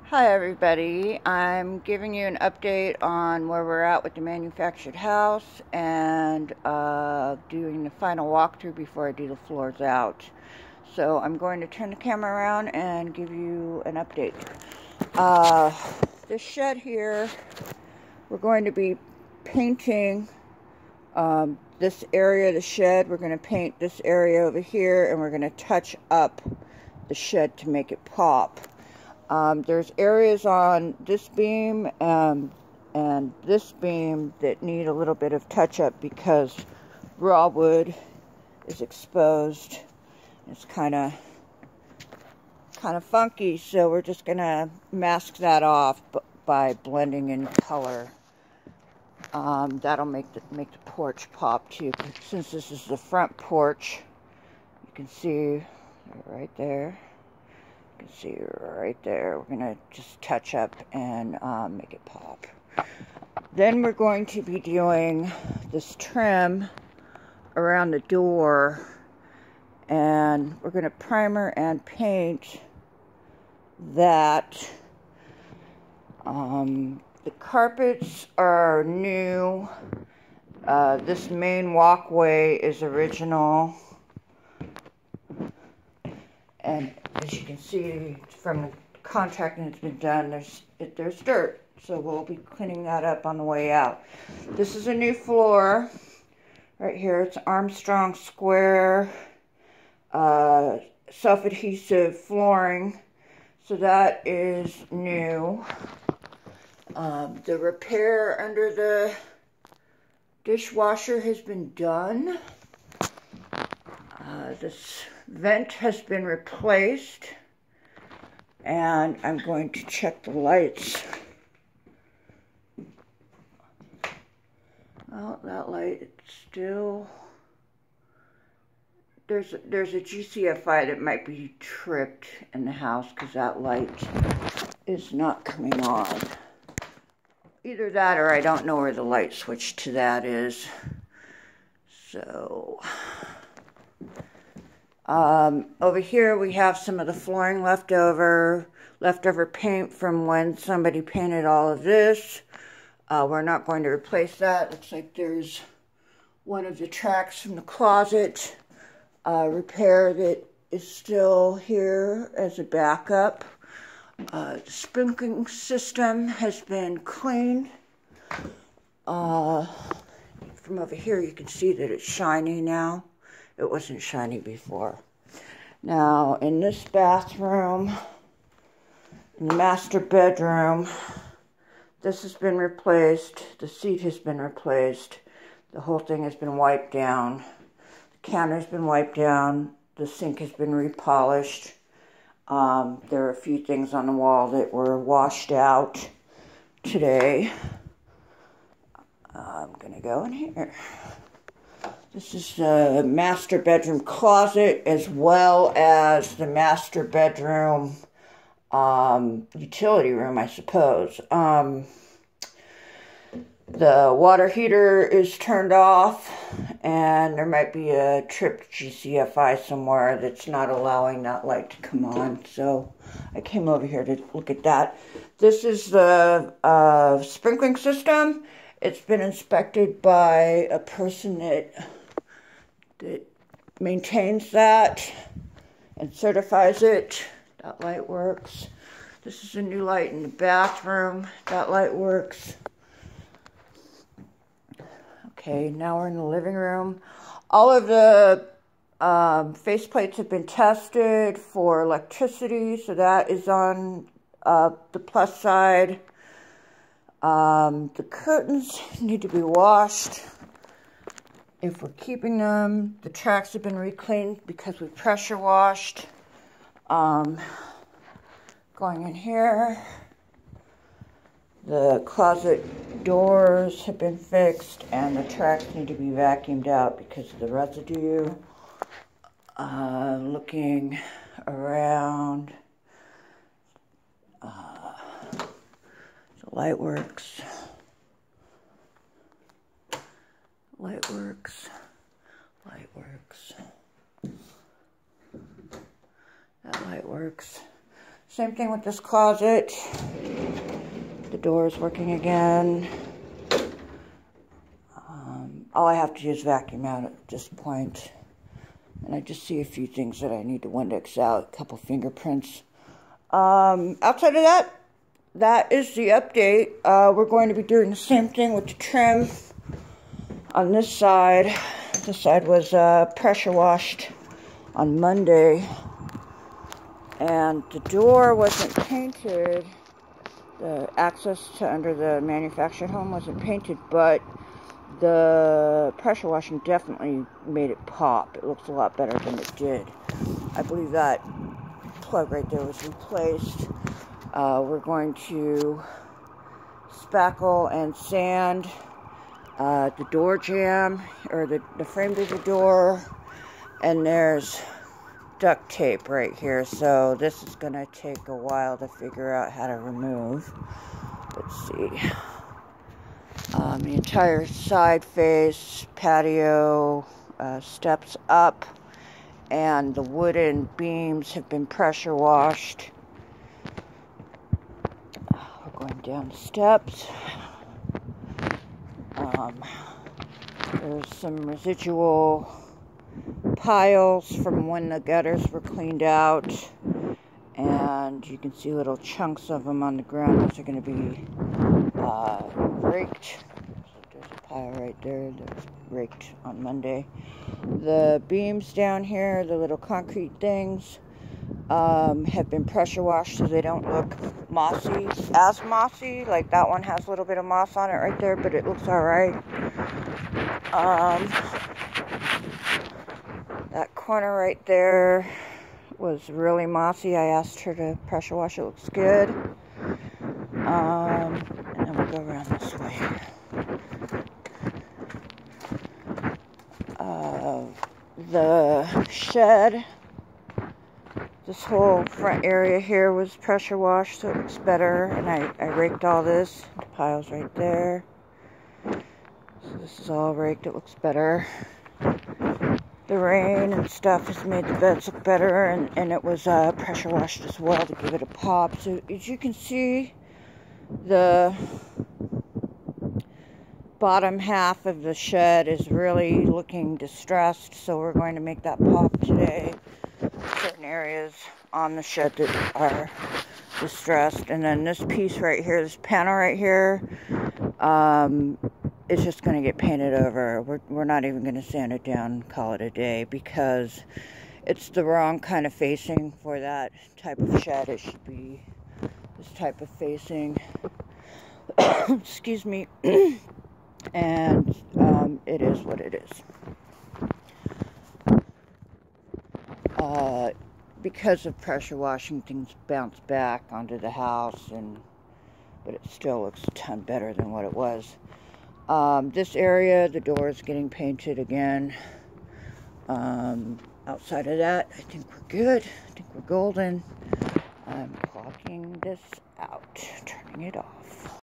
Hi everybody, I'm giving you an update on where we're at with the manufactured house and doing the final walkthrough before I do the floors out. So I'm going to turn the camera around and give you an update. This shed here, we're going to be painting this area of the shed. We're going to paint this area over here, and we're going to touch up the shed to make it pop. There's areas on this beam and this beam that need a little bit of touch-up because raw wood is exposed. It's kind of funky, so we're just gonna mask that off by blending in color. That'll make the porch pop too. Since this is the front porch, you can see right there. You can see right there. We're gonna just touch up and make it pop. Then we're going to be doing this trim around the door, and we're gonna primer and paint that. The carpets are new. This main walkway is original. And as you can see from the contracting that's been done, there's dirt. So we'll be cleaning that up on the way out. This is a new floor. Right here, it's Armstrong Square self-adhesive flooring. So that is new. The repair under the dishwasher has been done. This vent has been replaced, and I'm going to check the lights. Well, that light, it's still, there's a GCFI that might be tripped in the house because that light is not coming on. Either that or I don't know where the light switch to that is. So over here we have some of the flooring leftover paint from when somebody painted all of this. We're not going to replace that. Looks like there's one of the tracks from the closet repair that is still here as a backup. The sprinkling system has been cleaned. From over here you can see that it's shiny now. It wasn't shiny before. Now, in this bathroom, in the master bedroom, this has been replaced. The seat has been replaced. The whole thing has been wiped down. The counter's been wiped down. The sink has been repolished. There are a few things on the wall that were washed out today. I'm gonna go in here. This is the master bedroom closet as well as the master bedroom utility room, I suppose. The water heater is turned off, and there might be a tripped GCFI somewhere that's not allowing that light to come on. So I came over here to look at that. This is the sprinkling system. It's been inspected by a person that maintains that and certifies it. That light works. This is a new light in the bathroom. That light works. Okay, now we're in the living room. All of the faceplates have been tested for electricity, so that is on the plus side. The curtains need to be washed if we're keeping them. The tracks have been re-cleaned because we pressure washed. Going in here, the closet doors have been fixed, and the tracks need to be vacuumed out because of the residue. Looking around, the light works. Light works. Light works. That light works. Same thing with this closet. The door is working again. All I have to do is vacuum out at this point. And I just see a few things that I need to Windex out. A couple fingerprints. Outside of that, that is the update. We're going to be doing the same thing with the trim on this side. This side was pressure washed on Monday. And the door wasn't painted. The access to under the manufactured home wasn't painted, but the pressure washing definitely made it pop. It looks a lot better than it did. I believe that plug right there was replaced. We're going to spackle and sand the door jamb, or the frame to the door, and there's duct tape right here, so this is going to take a while to figure out how to remove. Let's see. The entire side face, patio, steps up, and the wooden beams have been pressure washed. We're going down the steps. There's some residual piles from when the gutters were cleaned out, and you can see little chunks of them on the ground. Those are going to be raked. There's a pile right there that was raked on Monday. The beams down here, the little concrete things, have been pressure washed so they don't look mossy, as mossy. Like that one has a little bit of moss on it right there, but it looks alright. That corner right there was really mossy. I asked her to pressure wash. It looks good. And then we'll go around this way. The shed, this whole front area here was pressure washed, so it looks better. And I raked all this. The pile's right there. So this is all raked. It looks better. The rain and stuff has made the beds look better, and it was pressure washed as well to give it a pop. So as you can see, the bottom half of the shed is really looking distressed, so we're going to make that pop today. Certain areas on the shed that are distressed, and then this piece right here, this panel right here, it's just going to get painted over. We're not even going to sand it down and call it a day, because it's the wrong kind of facing for that type of shed. It should be this type of facing. Excuse me. And it is what it is. Because of pressure washing, things bounce back onto the house, but it still looks a ton better than what it was. This area, the door is getting painted again. Outside of that, I think we're good. I think we're golden. I'm clocking this out, turning it off.